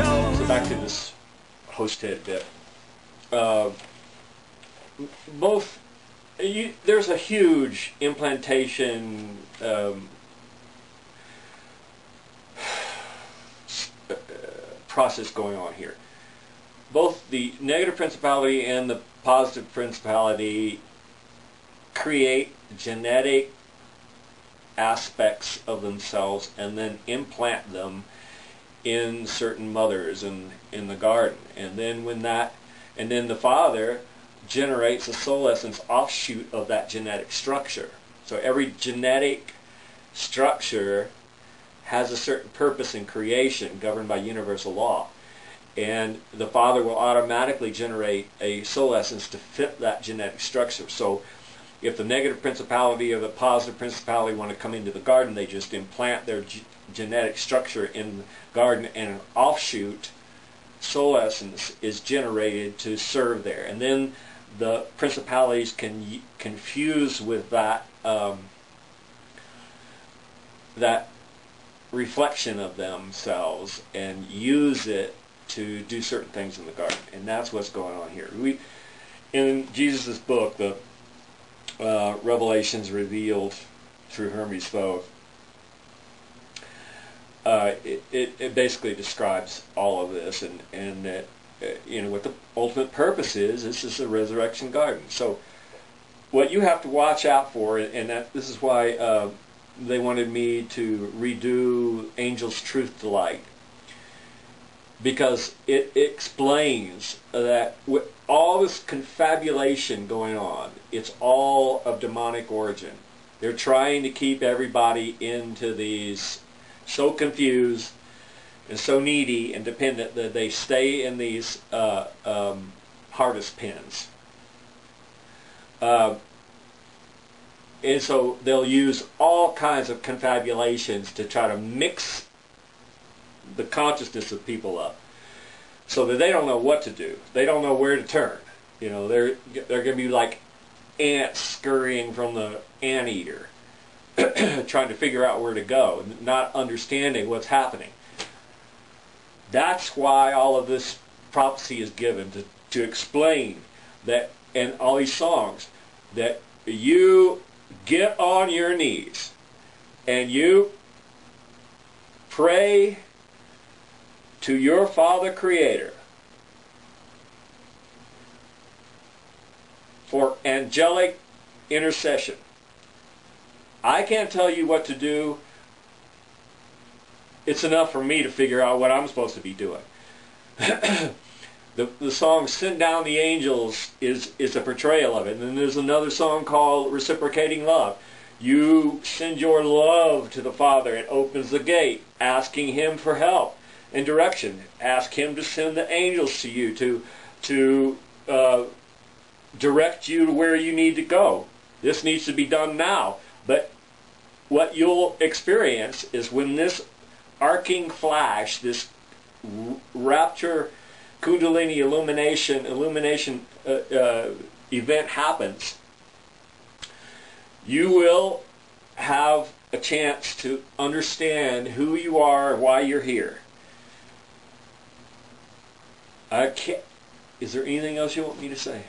So back to this host head bit. There's a huge implantation process going on here. Both the negative principality and the positive principality create genetic aspects of themselves and then implant them in certain mothers in the garden, and then the father generates a soul essence offshoot of that genetic structure. So every genetic structure has a certain purpose in creation governed by universal law, and the father will automatically generate a soul essence to fit that genetic structure. So if the negative principality or the positive principality want to come into the garden, they just implant their genetic structure in the garden, and an offshoot soul essence is generated to serve there. And then the principalities can confuse with that that reflection of themselves and use it to do certain things in the garden. And that's what's going on here. In Jesus' book, the Revelations revealed through Hermes Thoth, it basically describes all of this, and that what the ultimate purpose is. This is a resurrection garden. So what you have to watch out for, and this is why they wanted me to redo Angel's Truth to Light, because it explains that with all this confabulation going on, it's all of demonic origin. They're trying to keep everybody into these, so confused and so needy and dependent that they stay in these harvest pens. And so they'll use all kinds of confabulations to try to mix the consciousness of people up, so that they don't know what to do. They don't know where to turn. They're going to be like ants scurrying from the anteater, trying to figure out where to go, not understanding what's happening. That's why all of this prophecy is given, to explain that, and all these songs, that you get on your knees and you pray to your Father Creator for angelic intercession. I can't tell you what to do. It's enough for me to figure out what I'm supposed to be doing. The song Send Down the Angels is a portrayal of it. And then there's another song called Reciprocating Love. You send your love to the Father. It opens the gate, asking Him for help and direction. Ask Him to send the angels to you to direct you to where you need to go. This needs to be done now. But what you'll experience is when this arcing flash, this rapture, Kundalini illumination event happens, you will have a chance to understand who you are, why you're here. Is there anything else you want me to say?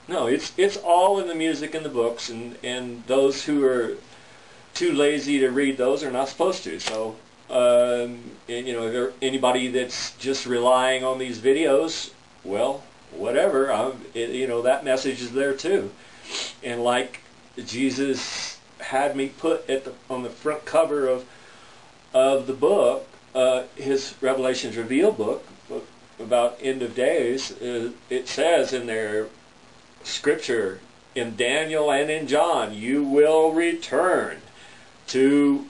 No, it's all in the music and the books, and those who are too lazy to read those are not supposed to. So, if there anybody that's just relying on these videos, well, whatever. That message is there too. And like Jesus had me put on the front cover of the book, his Revelations Revealed book about end of days, it says in their scripture in Daniel and in John, you will return to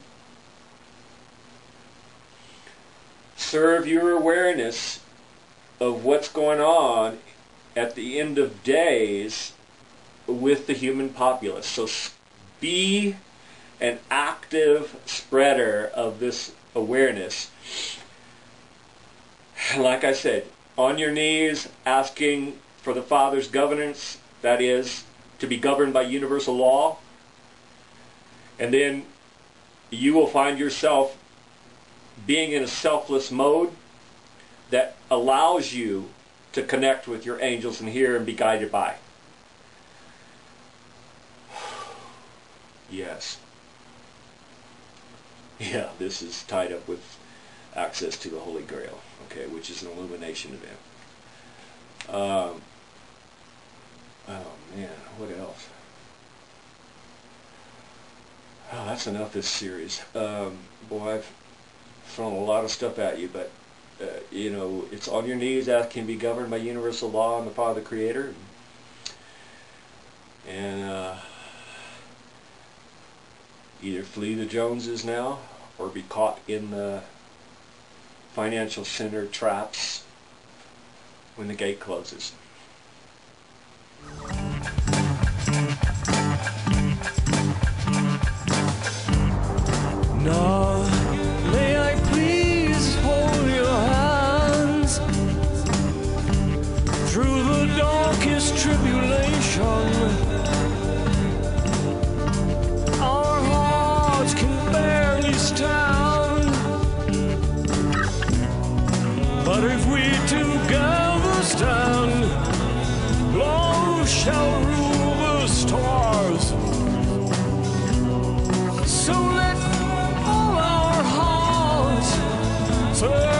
serve your awareness of what's going on at the end of days with the human populace. So be an active spreader of this awareness. Like I said, on your knees, asking for the Father's governance, that is, to be governed by universal law. And then you will find yourself being in a selfless mode that allows you to connect with your angels and hear and be guided by. Yes. Yeah, this is tied up with access to the Holy Grail, okay, which is an illumination event. Oh man, what else? Oh, that's enough this series. Boy, I've thrown a lot of stuff at you, but you know, it's on your knees that can be governed by universal law and the power of the Creator. And either flee the Joneses now or be caught in the financial center traps when the gate closes. Now, may I please hold your hands through the darkest tribulation. Our hearts can barely stand, but if we together stand, love shall rule the stars. So let all our hearts turn